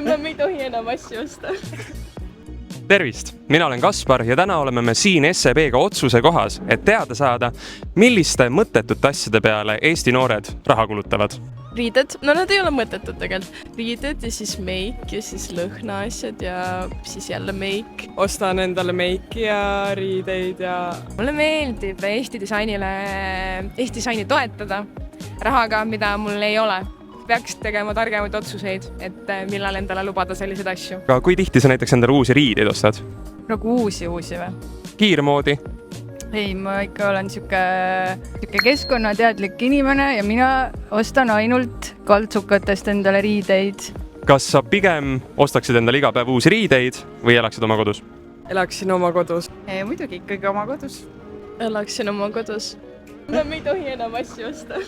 me ei tohi enam asju osta. Tervist, mina olen Kaspar ja täna oleme me siin SEB-ga otsuse kohas, et teada saada, milliste mõttetute asjade peale Eesti noored raha kulutavad. Riided, no nad ei ole mõttetud tegelikult. Riided ja siis meik ja siis lõhnaasjad ja siis jälle meik. Ostan endale meiki ja riideid ja... Mulle meeldib Eesti disaini toetada rahaga, mida mul ei ole. Peaks tegema targemaid otsuseid, et millal endale lubada selliseid asju. Aga kui tihti sa näiteks endale uusi riideid ostad? Nagu uusi või? Kiirmoodi? Ei, ma ikka olen siuke keskkonnateadlik inimene ja mina ostan ainult kaltsukatest endale riideid. Kas sa pigem ostaksid endale iga päev uusi riideid või elaksid oma kodus? Elaksin oma kodus. Muidugi ikkagi oma kodus. Elaksin oma kodus. Me ei tohi enam asju osta.